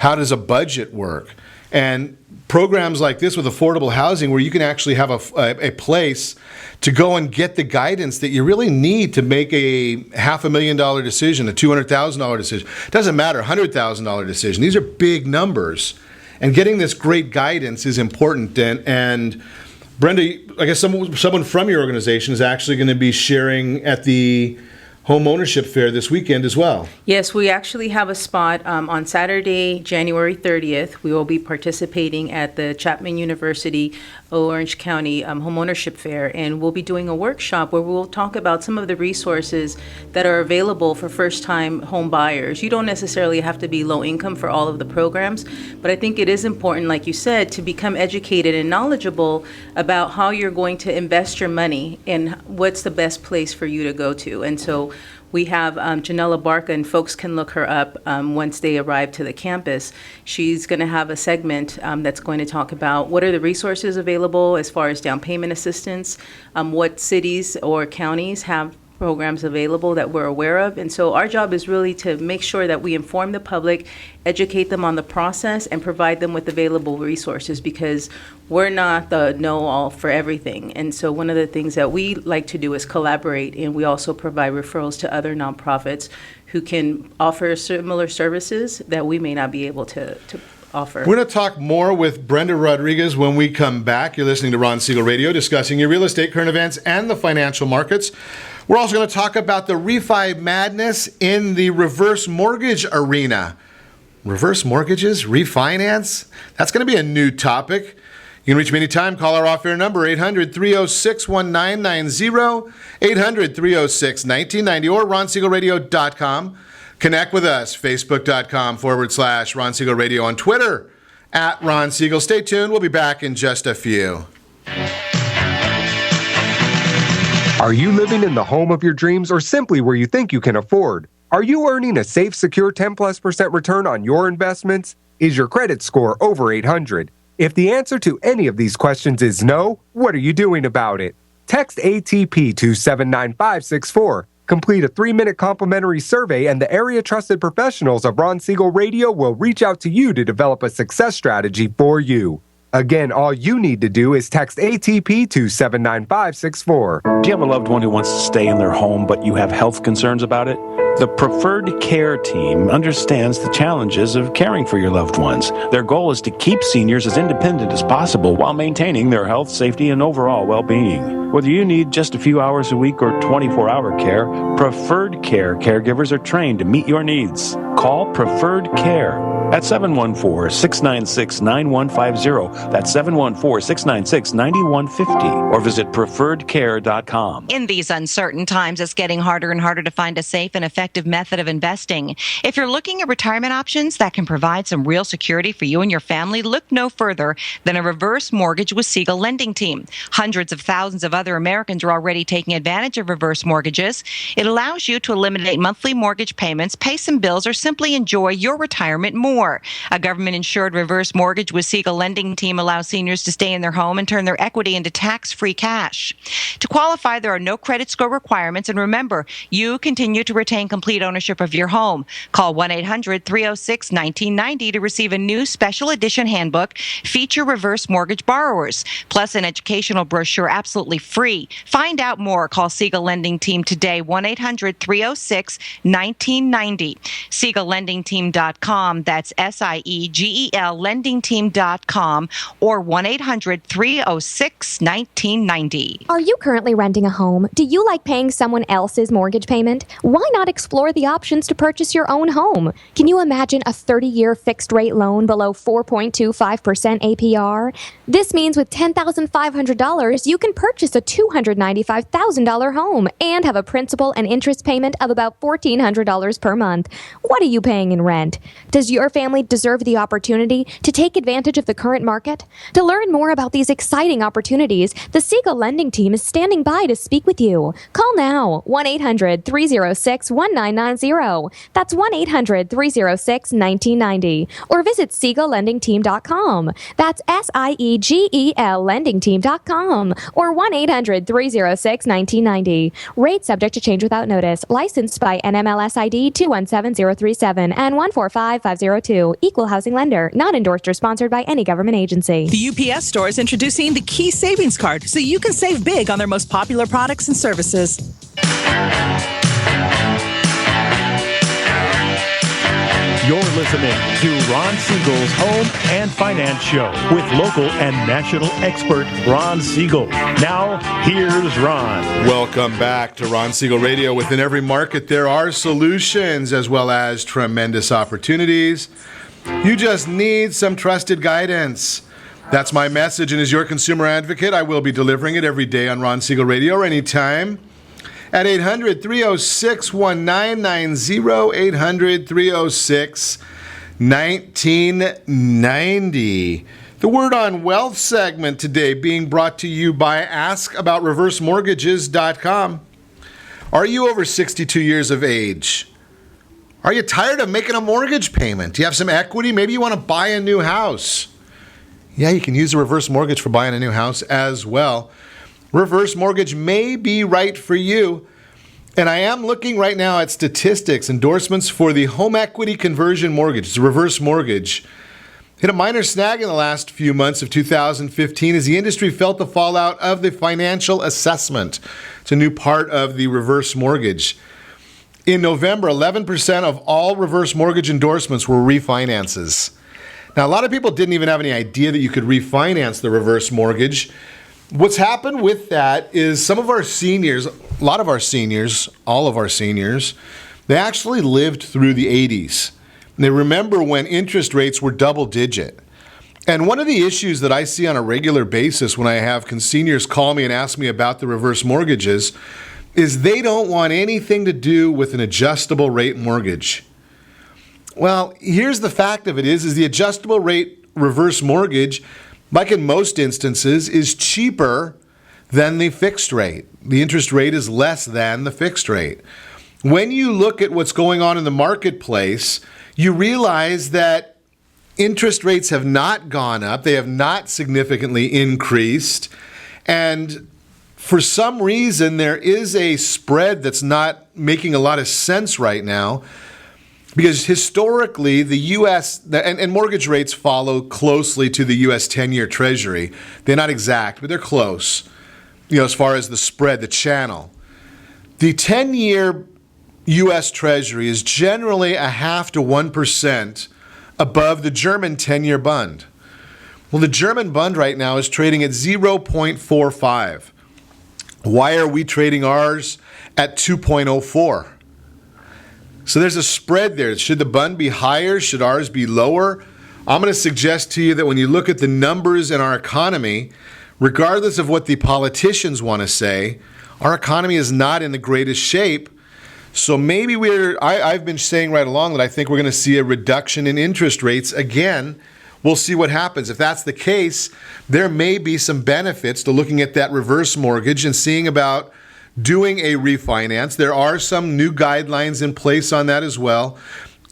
How does a budget work? And programs like this with affordable housing, where you can actually have a place to go and get the guidance that you really need to make a $500,000 decision, a $200,000 decision. It doesn't matter, $100,000 decision. These are big numbers. And getting this great guidance is important. And Brenda, I guess someone from your organization is actually going to be sharing at the home ownership fair this weekend as well. Yes, we actually have a spot on Saturday, January 30th. We will be participating at the Chapman University Orange County Homeownership Fair, and we'll be doing a workshop where we'll talk about some of the resources that are available for first-time home buyers. You don't necessarily have to be low income for all of the programs, but I think it is important, like you said, to become educated and knowledgeable about how you're going to invest your money and what's the best place for you to go to. And so we have Janella Barca, and folks can look her up once they arrive to the campus. She's going to have a segment that's going to talk about what are the resources available as far as down payment assistance, what cities or counties have programs available that we're aware of. And so our job is really to make sure that we inform the public, educate them on the process, and provide them with available resources, because we're not the know-all for everything. And so one of the things that we like to do is collaborate, and we also provide referrals to other nonprofits who can offer similar services that we may not be able to offer. We're going to talk more with Brenda Rodriguez when we come back. You're listening to Ron Siegel Radio, discussing your real estate, current events, and the financial markets. We're also going to talk about the refi madness in the reverse mortgage arena. Reverse mortgages, refinance, that's going to be a new topic. You can reach me anytime. Call our off-air number, 800-306-1990, 800-306-1990, or ronsiegelradio.com. Connect with us, facebook.com/Ron Siegel Radio, on Twitter, @Ron Siegel. Stay tuned. We'll be back in just a few. Are you living in the home of your dreams or simply where you think you can afford? Are you earning a safe, secure 10+% return on your investments? Is your credit score over 800? If the answer to any of these questions is no, what are you doing about it? Text ATP to 79564. Complete a 3-minute complimentary survey, and the area-trusted professionals of Ron Siegel Radio will reach out to you to develop a success strategy for you. Again, all you need to do is text ATP to 79564. Do you have a loved one who wants to stay in their home, but you have health concerns about it? The Preferred Care team understands the challenges of caring for your loved ones. Their goal is to keep seniors as independent as possible while maintaining their health, safety, and overall well-being. Whether you need just a few hours a week or 24-hour care, Preferred Care caregivers are trained to meet your needs. Call Preferred Care at 714-696-9150. That's 714-696-9150. Or visit preferredcare.com. In these uncertain times, it's getting harder and harder to find a safe and effective method of investing. If you're looking at retirement options that can provide some real security for you and your family, look no further than a reverse mortgage with Siegel Lending Team. Hundreds of thousands of other Americans are already taking advantage of reverse mortgages. It allows you to eliminate monthly mortgage payments, pay some bills, or simply enjoy your retirement more. A government-insured reverse mortgage with Siegel Lending Team allows seniors to stay in their home and turn their equity into tax-free cash. To qualify, there are no credit score requirements, and remember, you continue to retain complete ownership of your home. Call 1-800-306-1990 to receive a new special edition handbook, Feature Reverse Mortgage Borrowers, plus an educational brochure absolutely free. Find out more. Call Siegel Lending Team today, 1-800-306-1990. SiegelLendingTeam.com, that's SIEGEL LendingTeam.com, or 1-800-306-1990. Are you currently renting a home? Do you like paying someone else's mortgage payment? Why not explore the options to purchase your own home? Can you imagine a 30-year fixed-rate loan below 4.25% APR? This means with $10,500, you can purchase a $295,000 home and have a principal and interest payment of about $1,400 per month. What are you paying in rent? Does your family deserve the opportunity to take advantage of the current market? To learn more about these exciting opportunities, the Siegel Lending Team is standing by to speak with you. Call now, 1-800-306-1990. That's 1-800-306-1990. Or visit SiegelLendingTeam.com. That's SIEGEL LendingTeam.com. Or 1-800-306-1990. Rate subject to change without notice. Licensed by NMLS ID 217037 and 145502. Equal housing lender. Not endorsed or sponsored by any government agency. The UPS Store is introducing the Key Savings Card, so you can save big on their most popular products and services. You're listening to Ron Siegel's Home and Finance Show with local and national expert Ron Siegel. Now, here's Ron. Welcome back to Ron Siegel Radio. Within every market, there are solutions as well as tremendous opportunities. You just need some trusted guidance. That's my message, and as your consumer advocate, I will be delivering it every day on Ron Siegel Radio or anytime at 800-306-1990, 800-306-1990. The Word on Wealth segment today being brought to you by AskAboutReverseMortgages.com. Are you over 62 years of age? Are you tired of making a mortgage payment? Do you have some equity? Maybe you want to buy a new house. Yeah, you can use a reverse mortgage for buying a new house as well. Reverse mortgage may be right for you. And I am looking right now at statistics, endorsements for the home equity conversion mortgage. It's a reverse mortgage. Hit a minor snag in the last few months of 2015 as the industry felt the fallout of the financial assessment. It's a new part of the reverse mortgage. In November, 11% of all reverse mortgage endorsements were refinances. Now, a lot of people didn't even have any idea that you could refinance the reverse mortgage. What's happened with that is some of our seniors, a lot of our seniors, all of our seniors, they actually lived through the 80s. And they remember when interest rates were double digit. And one of the issues that I see on a regular basis when I have seniors call me and ask me about the reverse mortgages is they don't want anything to do with an adjustable rate mortgage. Well, here's the fact of it is the adjustable rate reverse mortgage, like in most instances, is cheaper than the fixed rate. The interest rate is less than the fixed rate. When you look at what's going on in the marketplace, you realize that interest rates have not gone up. They have not significantly increased. And for some reason, there is a spread that's not making a lot of sense right now. Because historically, the U.S., and mortgage rates follow closely to the U.S. 10-year Treasury. They're not exact, but they're close, as far as the spread, the channel. The 10-year U.S. Treasury is generally 0.5% to 1% above the German 10-year Bund. Well, the German Bund right now is trading at 0.45. Why are we trading ours at 2.04? So there's a spread there. Should the Bund be higher? Should ours be lower? I'm going to suggest to you that when you look at the numbers in our economy, regardless of what the politicians want to say, our economy is not in the greatest shape. So maybe I've been saying right along that I think we're going to see a reduction in interest rates again. We'll see what happens. If that's the case, there may be some benefits to looking at that reverse mortgage and seeing about doing a refinance. There are some new guidelines in place on that as well.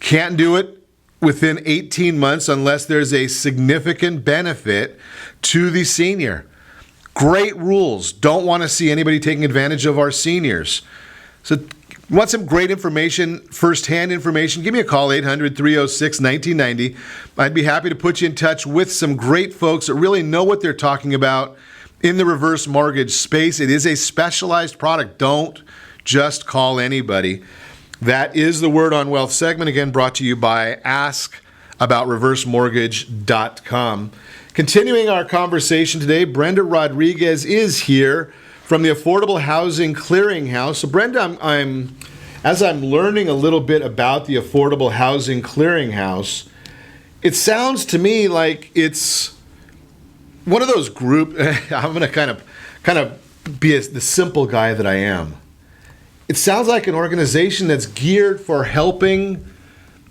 Can't do it within 18 months unless there's a significant benefit to the senior. Great rules. Don't want to see anybody taking advantage of our seniors. So want some great information, first-hand information, give me a call, 800-306-1990. I'd be happy to put you in touch with some great folks that really know what they're talking about in the reverse mortgage space. It is a specialized product. Don't just call anybody. That is the Word on Wealth segment, again brought to you by AskAboutReverseMortgage.com. Continuing our conversation today, Brenda Rodriguez is here from the Affordable Housing Clearinghouse. So Brenda, as I'm learning a little bit about the Affordable Housing Clearinghouse, it sounds to me like it's one of those group. I'm going to kind of be the simple guy that I am. It sounds like an organization that's geared for helping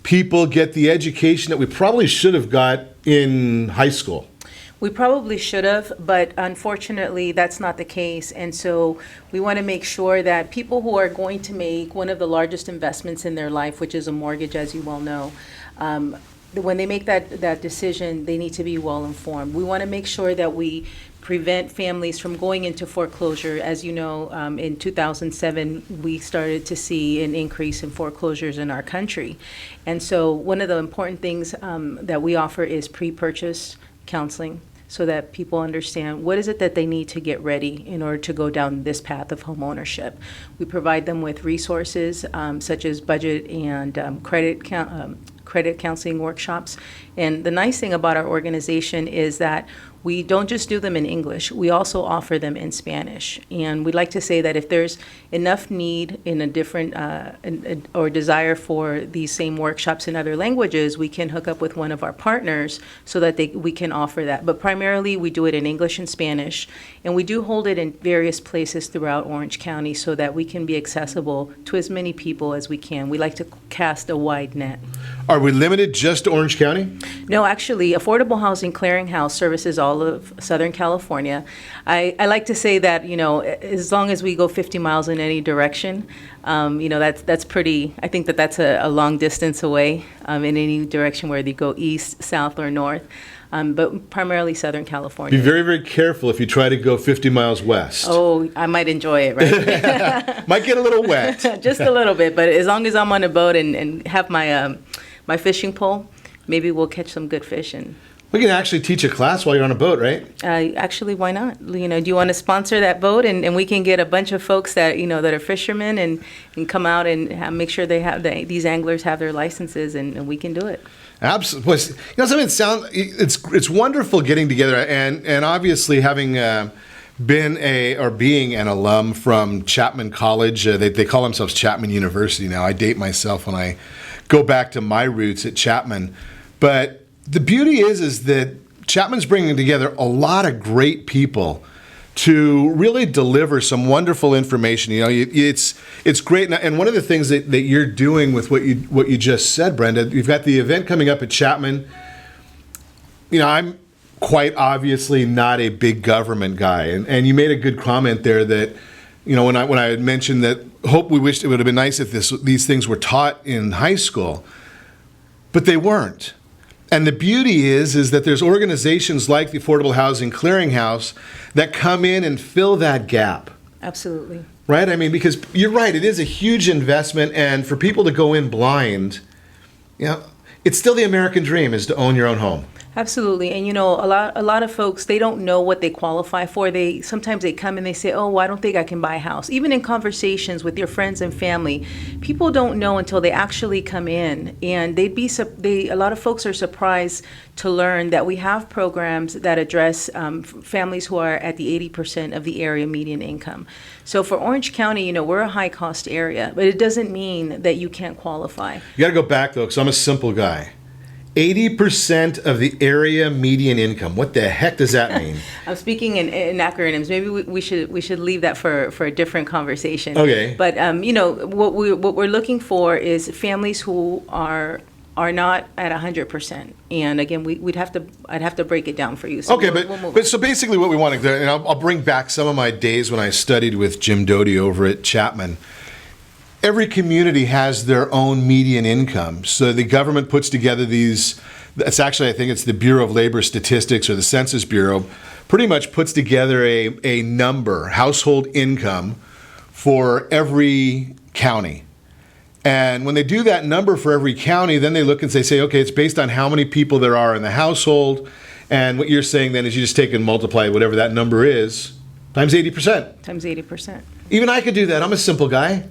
people get the education that we probably should have got in high school. We probably should have, but unfortunately that's not the case. And so we want to make sure that people who are going to make one of the largest investments in their life, which is a mortgage, as you well know, when they make that decision, they need to be well informed. We want to make sure that we prevent families from going into foreclosure. As you know, in 2007, we started to see an increase in foreclosures in our country. And so one of the important things that we offer is pre-purchase counseling, so that people understand what is it that they need to get ready in order to go down this path of home ownership. We provide them with resources such as budget and credit credit counseling workshops. And the nice thing about our organization is that we don't just do them in English, we also offer them in Spanish. And we'd like to say that if there's enough need in a different or desire for these same workshops in other languages, we can hook up with one of our partners so that we can offer that. But primarily we do it in English and Spanish, and we do hold it in various places throughout Orange County so that we can be accessible to as many people as we can. We like to cast a wide net. Are we limited just to Orange County? No, actually, Affordable Housing Clearinghouse services all of Southern California. I like to say that, as long as we go 50 miles in any direction, that's pretty, I think that's a long distance away in any direction, whether you go east, south, or north. But primarily Southern California. Be very, very careful if you try to go 50 miles west. Oh, I might enjoy it, right? Might get a little wet. Just a little bit, but as long as I'm on a boat and have my my fishing pole, maybe we'll catch some good fish. And we can actually teach a class while you're on a boat, right? Actually, why not? Do you want to sponsor that boat, and we can get a bunch of folks that that are fishermen and come out and make sure they have these anglers have their licenses, and we can do it. Absolutely. Something it's wonderful getting together, and obviously having being an alum from Chapman College. They call themselves Chapman University now. I date myself when I go back to my roots at Chapman. But the beauty is that Chapman's bringing together a lot of great people to really deliver some wonderful information. It's great. And one of the things that you're doing with what you just said, Brenda, you've got the event coming up at Chapman. I'm quite obviously not a big government guy, and you made a good comment there that when I had mentioned that we wished it would have been nice if these things were taught in high school, but they weren't. And the beauty is that there's organizations like the Affordable Housing Clearinghouse that come in and fill that gap. Absolutely. Right? I mean, because you're right, it is a huge investment, and for people to go in blind, it's still the American dream is to own your own home. Absolutely. And a lot of folks, they don't know what they qualify for. Sometimes they come and they say, "Oh, I don't think I can buy a house." Even in conversations with your friends and family, people don't know until they actually come in. And a lot of folks are surprised to learn that we have programs that address families who are at the 80% of the area median income. So for Orange County, we're a high cost area, but it doesn't mean that you can't qualify. You got to go back though, because I'm a simple guy. 80% of the area median income. What the heck does that mean? I'm speaking in acronyms. Maybe we should leave that for a different conversation. Okay. But what we're looking for is families who are not at 100%. And again, I'd have to break it down for you. So okay, we'll so basically what we want to do, and I'll bring back some of my days when I studied with Jim Doty over at Chapman. Every community has their own median income. So the government puts together it's actually, I think it's the Bureau of Labor Statistics or the Census Bureau, pretty much puts together a number, household income for every county. And when they do that number for every county, then they look and say, okay, it's based on how many people there are in the household. And what you're saying then is you just take and multiply whatever that number is times 80%. Times 80%. Even I could do that. I'm a simple guy.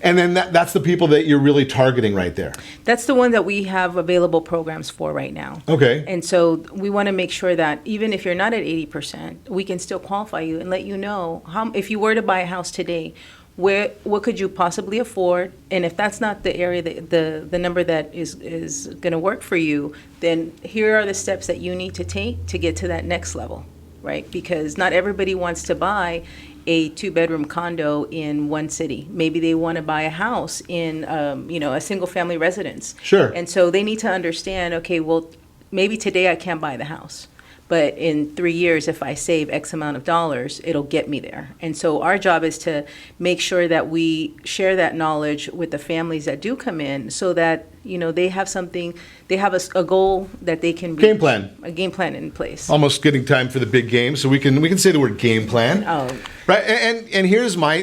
And then that's the people that you're really targeting right there. That's the one that we have available programs for right now. Okay. And so we want to make sure that even if you're not at 80%, we can still qualify you and let you know if you were to buy a house today, what could you possibly afford? And if that's not the area, the number that is going to work for you, then here are the steps that you need to take to get to that next level, right? Because not everybody wants to buy a 2-bedroom condo in one city. Maybe they want to buy a house in, a single-family residence. Sure. And so they need to understand, okay, well, maybe today I can't buy the house, but in 3 years, if I save X amount of dollars, it'll get me there. And so our job is to make sure that we share that knowledge with the families that do come in so that, they have something, they have a goal that they can reach. Game plan. A game plan in place. Almost getting time for the big game, so we can say the word game plan. Oh. Right, and here's my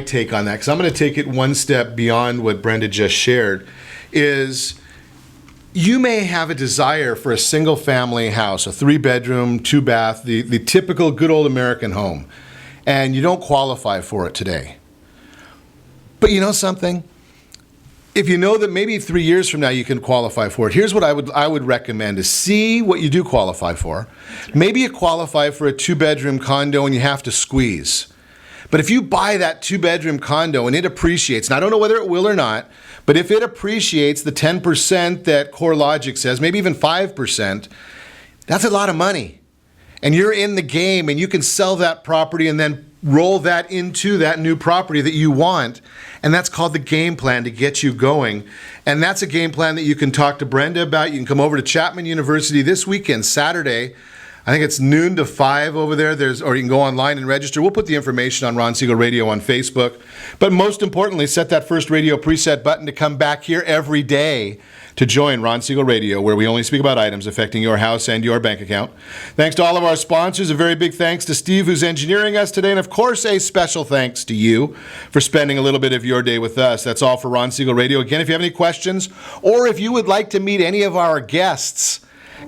take on that, because I'm going to take it one step beyond what Brenda just shared, is you may have a desire for a single-family house, a 3-bedroom, 2-bath, the typical good old American home, and you don't qualify for it today. But you know something? if you know that maybe 3 years from now you can qualify for it, here's what I would recommend is see what you do qualify for. Maybe you qualify for a 2-bedroom condo and you have to squeeze. But if you buy that 2-bedroom condo and it appreciates, and I don't know whether it will or not, but if it appreciates the 10% that CoreLogic says, maybe even 5%, that's a lot of money. And you're in the game and you can sell that property and then roll that into that new property that you want. And that's called the game plan to get you going. And that's a game plan that you can talk to Brenda about. You can come over to Chapman University this weekend, Saturday. I think it's noon to 5 over there. Or you can go online and register. We'll put the information on Ron Siegel Radio on Facebook. But most importantly, set that first radio preset button to come back here every day to join Ron Siegel Radio, where we only speak about items affecting your house and your bank account. Thanks to all of our sponsors. A very big thanks to Steve, who's engineering us today. And, of course, a special thanks to you for spending a little bit of your day with us. That's all for Ron Siegel Radio. Again, if you have any questions or if you would like to meet any of our guests,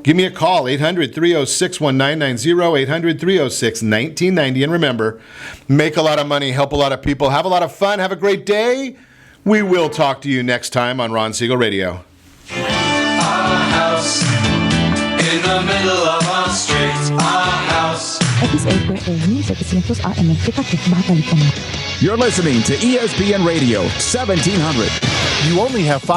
give me a call, 800-306-1990, 800-306-1990. And remember, make a lot of money, help a lot of people, have a lot of fun, have a great day. We will talk to you next time on Ron Siegel Radio. Our house in the middle of our street. Our house. You're listening to ESPN Radio 1700. You only have 5